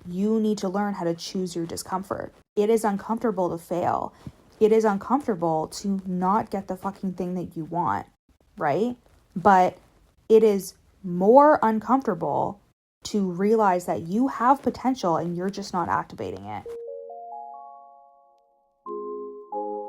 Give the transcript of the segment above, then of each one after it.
you need to learn how to choose your discomfort. It is uncomfortable to fail. It is uncomfortable to not get the fucking thing that you want, right? But it is more uncomfortable to realize that you have potential and you're just not activating it.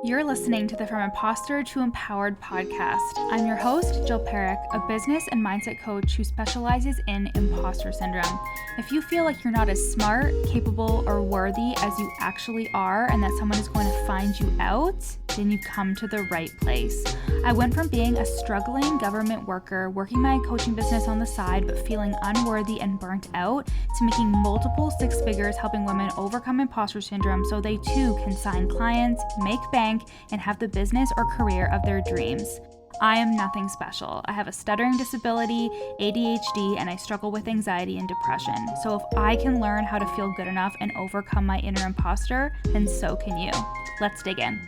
You're listening to the From Imposter to Empowered podcast. I'm your host, Jill Perrick, a business and mindset coach who specializes in imposter syndrome. If you feel like you're not as smart, capable, or worthy as you actually are, and that someone is going to find you out, then you come to the right place. I went from being a struggling government worker, working my coaching business on the side, but feeling unworthy and burnt out, to making multiple six figures helping women overcome imposter syndrome so they too can sign clients, make bank, and have the business or career of their dreams. I am nothing special. I have a stuttering disability, ADHD, and I struggle with anxiety and depression. So if I can learn how to feel good enough and overcome my inner imposter, then so can you. Let's dig in.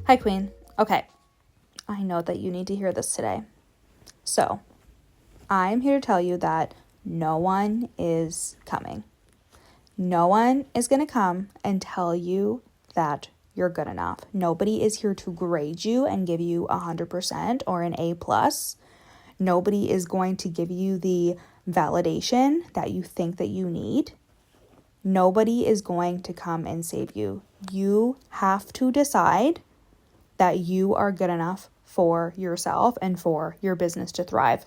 Hi, Queen. Okay, I know that you need to hear this today. So, I'm here to tell you that no one is coming. No one is going to come and tell you that you're good enough. Nobody is here to grade you and give you 100% or an A+. Nobody is going to give you the validation that you think that you need. Nobody is going to come and save you. You have to decide that you are good enough for yourself and for your business to thrive.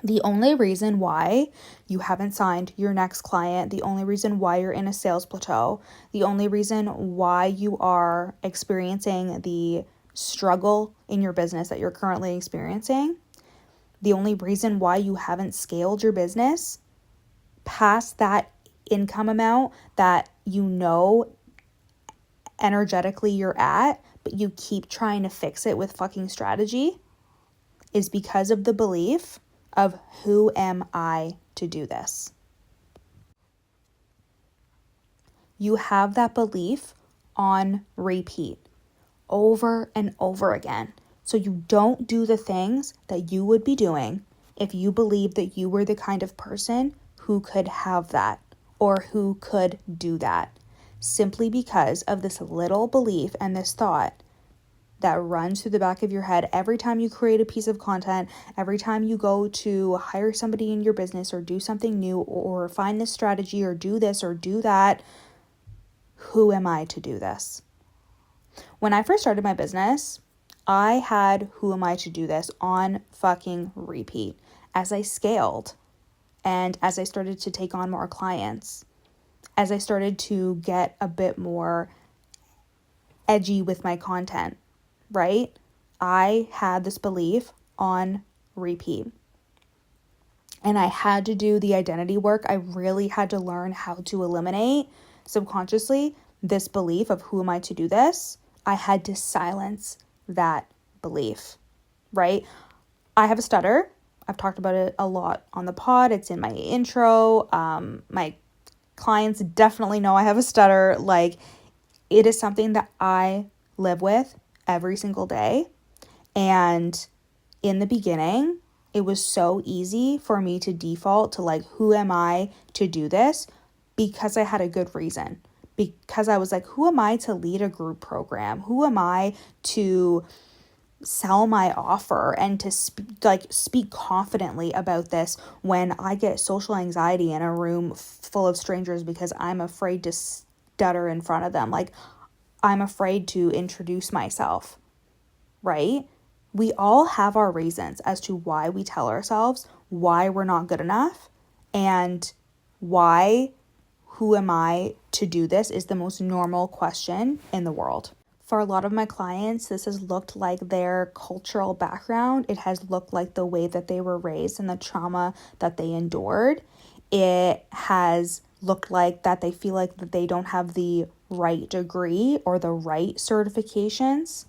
The only reason why you haven't signed your next client, the only reason why you're in a sales plateau, the only reason why you are experiencing the struggle in your business that you're currently experiencing, the only reason why you haven't scaled your business past that income amount that you know energetically you're at, but you keep trying to fix it with fucking strategy, is because of the belief of who am I to do this? You have that belief on repeat over and over again. So you don't do the things that you would be doing if you believe that you were the kind of person who could have that or who could do that, simply because of this little belief and this thought that runs through the back of your head every time you create a piece of content, every time you go to hire somebody in your business or do something new or find this strategy or do this or do that. Who am I to do this? When I first started my business, I had who am I to do this on fucking repeat as I scaled and as I started to take on more clients, as I started to get a bit more edgy with my content. Right? I had this belief on repeat. And I had to do the identity work. I really had to learn how to eliminate subconsciously this belief of who am I to do this. I had to silence that belief, right? I have a stutter. I've talked about it a lot on the pod. It's in my intro. My clients definitely know I have a stutter. Like, it is something that I live with every single day. And in the beginning, it was so easy for me to default to like, who am I to do this? Because I had a good reason. Because I was like, who am I to lead a group program? Who am I to sell my offer and to speak confidently about this when I get social anxiety in a room full of strangers because I'm afraid to stutter in front of them? Like, I'm afraid to introduce myself, right? We all have our reasons as to why we tell ourselves why we're not good enough and why who am I to do this is the most normal question in the world. For a lot of my clients, this has looked like their cultural background. It has looked like the way that they were raised and the trauma that they endured. It has looked like that they feel like that they don't have the right degree or the right certifications.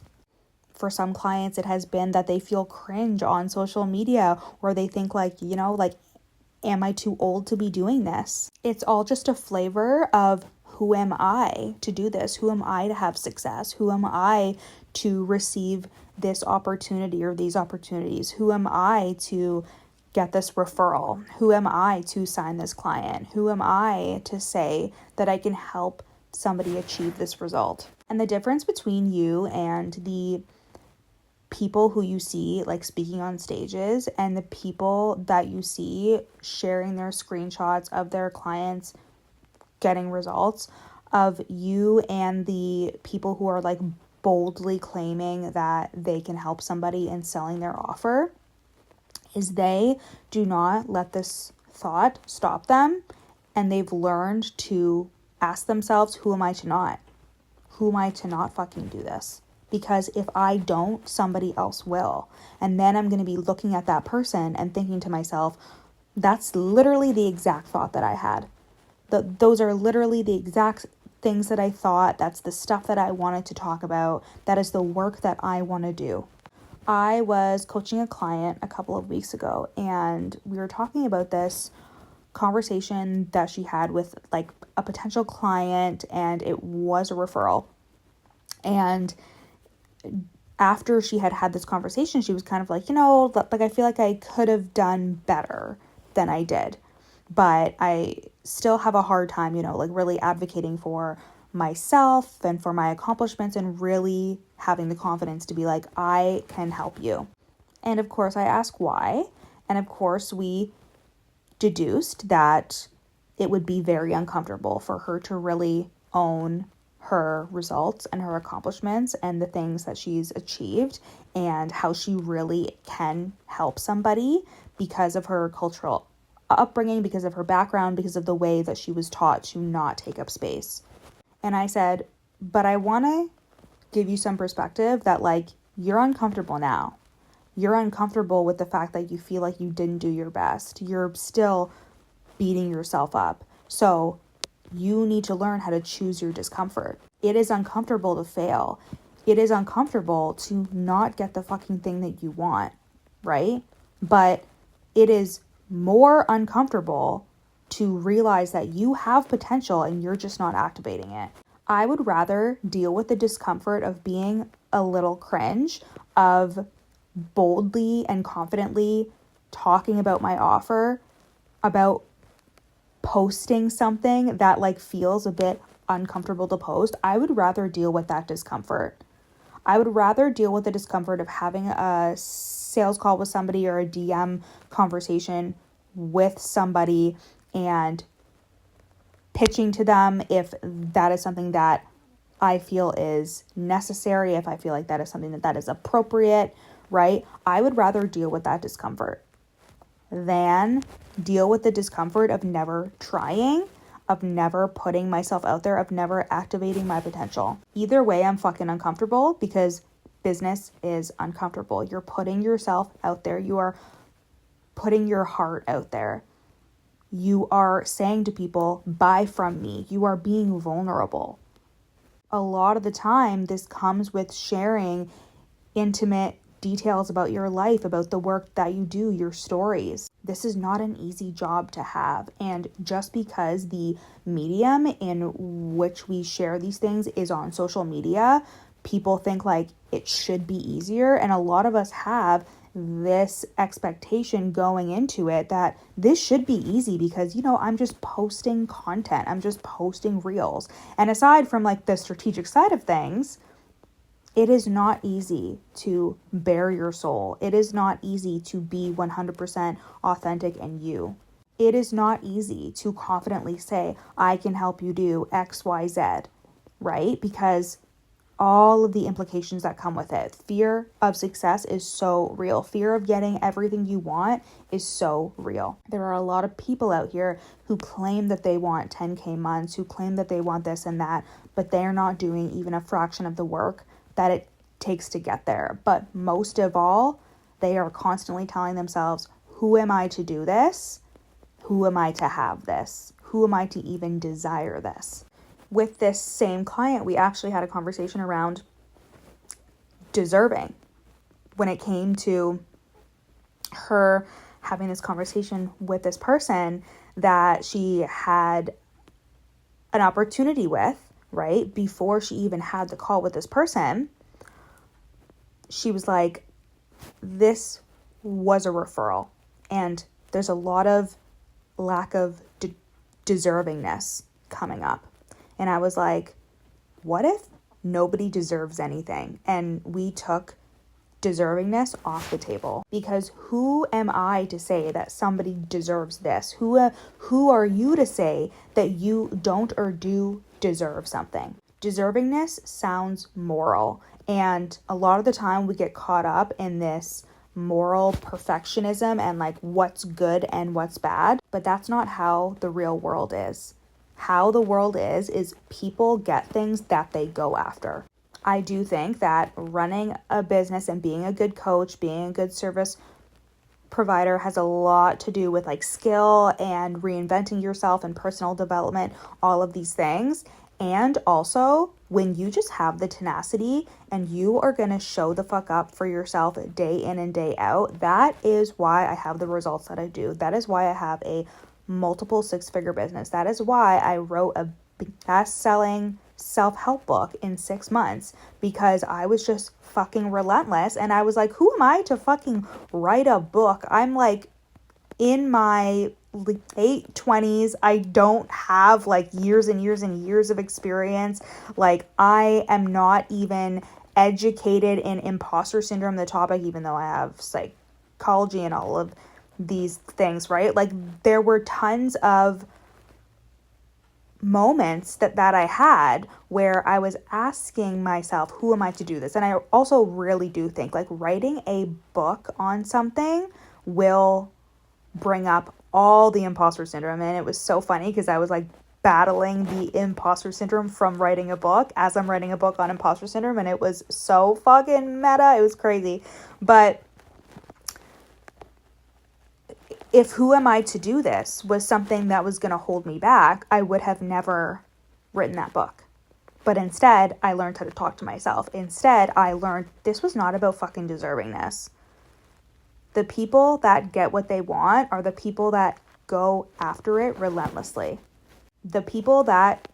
For some clients, it has been that they feel cringe on social media or they think like, am I too old to be doing this? It's all just a flavor of who am I to do this? Who am I to have success? Who am I to receive this opportunity or these opportunities? Who am I to get this referral? Who am I to sign this client? Who am I to say that I can help somebody achieve this result? And the difference between you and the people who you see like speaking on stages and the people that you see sharing their screenshots of their clients getting results, of you and the people who are like boldly claiming that they can help somebody in selling their offer, is they do not let this thought stop them, and they've learned to ask themselves, who am I to not? Who am I to not fucking do this? Because if I don't, somebody else will. And then I'm going to be looking at that person and thinking to myself, that's literally the exact thought that I had. Those are literally the exact things that I thought. That's the stuff that I wanted to talk about. That is the work that I want to do. I was coaching a client a couple of weeks ago, and we were talking about this conversation that she had with like a potential client, and it was a referral. And after she had this conversation, she was kind of like, like I feel like I could have done better than I did, but I still have a hard time, like really advocating for myself and for my accomplishments and really having the confidence to be like, I can help you. And of course I asked why. And of course we deduced that it would be very uncomfortable for her to really own her results and her accomplishments and the things that she's achieved and how she really can help somebody because of her cultural upbringing, because of her background, because of the way that she was taught to not take up space. And I said, but I want to give you some perspective that like, you're uncomfortable now. You're uncomfortable with the fact that you feel like you didn't do your best. You're still beating yourself up. So you need to learn how to choose your discomfort. It is uncomfortable to fail. It is uncomfortable to not get the fucking thing that you want, right? But it is more uncomfortable to realize that you have potential and you're just not activating it. I would rather deal with the discomfort of being a little cringe, of boldly and confidently talking about my offer, about posting something that like feels a bit uncomfortable to post. I would rather deal with that discomfort. I would rather deal with the discomfort of having a sales call with somebody or a DM conversation with somebody and pitching to them if that is something that I feel is necessary, if I feel like that is something that is appropriate, right? I would rather deal with that discomfort than deal with the discomfort of never trying, of never putting myself out there, of never activating my potential. Either way, I'm fucking uncomfortable because business is uncomfortable. You're putting yourself out there. You are putting your heart out there. You are saying to people, buy from me. You are being vulnerable. A lot of the time, this comes with sharing intimate details about your life, about the work that you do, your stories. This is not an easy job to have. And just because the medium in which we share these things is on social media, people think like it should be easier. And a lot of us have this expectation going into it that this should be easy because, I'm just posting content. I'm just posting reels. And aside from like the strategic side of things, it is not easy to bare your soul. It is not easy to be 100% authentic and you. It is not easy to confidently say, I can help you do X, Y, Z, right? Because all of the implications that come with it. Fear of success is so real. Fear of getting everything you want is so real. There are a lot of people out here who claim that they want 10K months, who claim that they want this and that, but they're not doing even a fraction of the work that it takes to get there. But most of all, they are constantly telling themselves, who am I to do this? Who am I to have this? Who am I to even desire this? With this same client, we actually had a conversation around deserving when it came to her having this conversation with this person that she had an opportunity with, right? Before she even had the call with this person, she was like, this was a referral And there's a lot of lack of deservingness coming up. And I was like, what if nobody deserves anything? And we took deservingness off the table, because who am I to say that somebody deserves this? Who are you to say that you don't or do deserve something? Deservingness sounds moral, and a lot of the time we get caught up in this moral perfectionism and like what's good and what's bad, but that's not how the real world is. How the world is people get things that they go after. I do think that running a business and being a good coach, being a good service provider has a lot to do with like skill and reinventing yourself and personal development, all of these things. And also, when you just have the tenacity and you are going to show the fuck up for yourself day in and day out, that is why I have the results that I do. That is why I have a multiple six-figure business. That is why I wrote a best-selling self-help book in 6 months, because I was just fucking relentless. And I was like, who am I to fucking write a book? I'm like in my late 20s. I don't have like years and years and years of experience. Like, I am not even educated in imposter syndrome, the topic, even though I have psychology and all of these things, right? Like, there were tons of moments that I had where I was asking myself, who am I to do this? And I also really do think like writing a book on something will bring up all the imposter syndrome. And it was so funny because I was like battling the imposter syndrome from writing a book as I'm writing a book on imposter syndrome, and it was so fucking meta. It was crazy. But if who am I to do this was something that was going to hold me back, I would have never written that book. But instead, I learned how to talk to myself. Instead, I learned this was not about fucking deservingness. The people that get what they want are the people that go after it relentlessly. The people that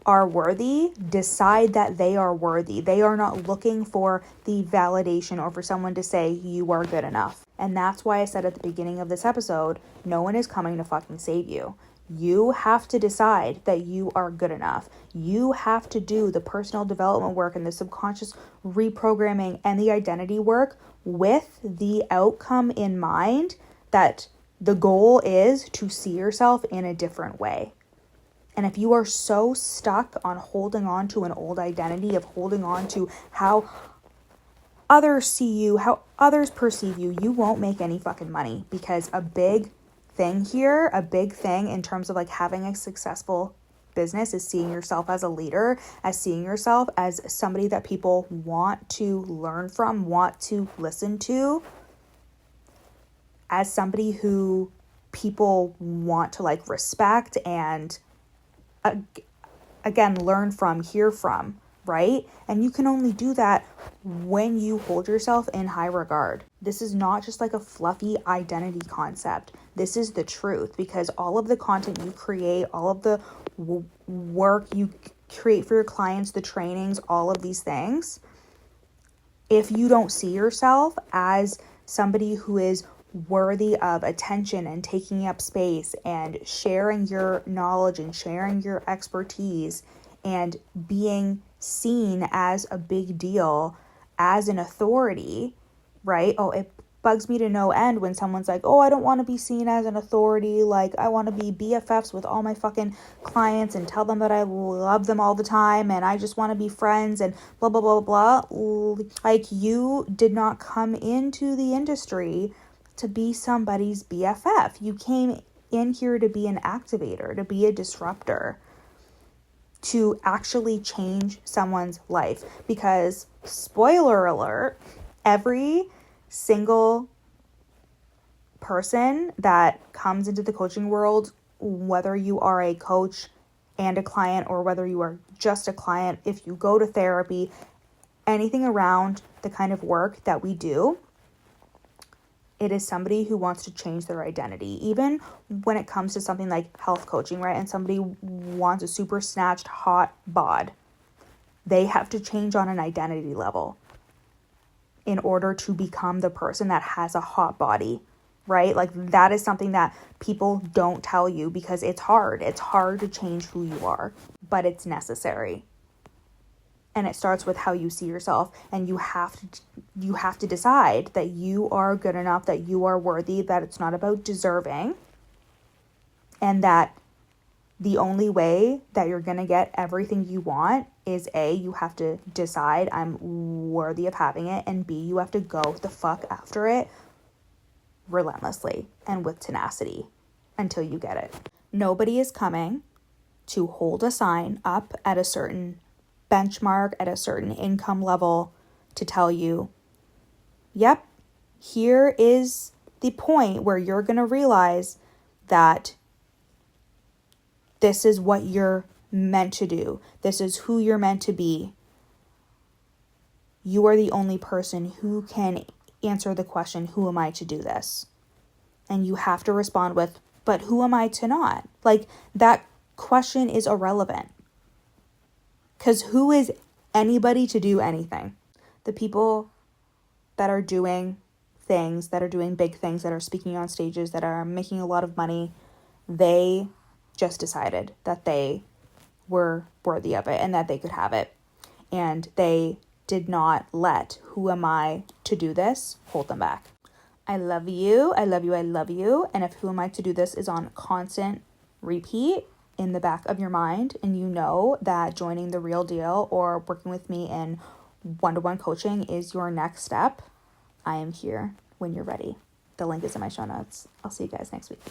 are worthy decide that they are worthy. They are not looking for the validation or for someone to say you are good enough. And that's why I said at the beginning of this episode, no one is coming to fucking save you. You have to decide that you are good enough. You have to do the personal development work and the subconscious reprogramming and the identity work with the outcome in mind, that the goal is to see yourself in a different way. And if you are so stuck on holding on to an old identity, of holding on to how others see you, how others perceive you, you won't make any fucking money. Because a big thing here, a big thing in terms of like having a successful business is seeing yourself as a leader, as seeing yourself as somebody that people want to learn from, want to listen to, as somebody who people want to like respect and again, learn from, hear from, right? And you can only do that when you hold yourself in high regard. This is not just like a fluffy identity concept. This is the truth, because all of the content you create, all of the work you create for your clients, the trainings, all of these things, if you don't see yourself as somebody who is worthy of attention and taking up space and sharing your knowledge and sharing your expertise and being seen as a big deal, as an authority, right? Oh, it bugs me to no end when someone's like, oh, I don't want to be seen as an authority. Like, I want to be BFFs with all my fucking clients and tell them that I love them all the time and I just want to be friends and blah, blah, blah, blah. Like, you did not come into the industry to be somebody's BFF. You came in here to be an activator, to be a disruptor, to actually change someone's life. Because, spoiler alert, every single person that comes into the coaching world, whether you are a coach and a client or whether you are just a client, if you go to therapy, anything around the kind of work that we do, it is somebody who wants to change their identity. Even when it comes to something like health coaching, right? And somebody wants a super snatched hot bod, they have to change on an identity level in order to become the person that has a hot body right? Like that is something that people don't tell you because it's hard. It's hard to change who you are, but it's necessary. And it starts with how you see yourself, and you have to decide that you are good enough, that you are worthy, that it's not about deserving, and that the only way that you're going to get everything you want is A, you have to decide I'm worthy of having it, and B, you have to go the fuck after it relentlessly and with tenacity until you get it. Nobody is coming to hold a sign up at a certain benchmark, at a certain income level, to tell you, yep, here is the point where you're going to realize that this is what you're meant to do. This is who you're meant to be. You are the only person who can answer the question, who am I to do this? And you have to respond with, but who am I to not? Like, that question is irrelevant. Because who is anybody to do anything? The people that are doing things, that are doing big things, that are speaking on stages, that are making a lot of money, they just decided that they were worthy of it and that they could have it. And they did not let who am I to do this hold them back. I love you. I love you. I love you. And if who am I to do this is on constant repeat in the back of your mind, and you know that joining The Real Deal or working with me in one-to-one coaching is your next step, I am here when you're ready. The link is in my show notes. I'll see you guys next week.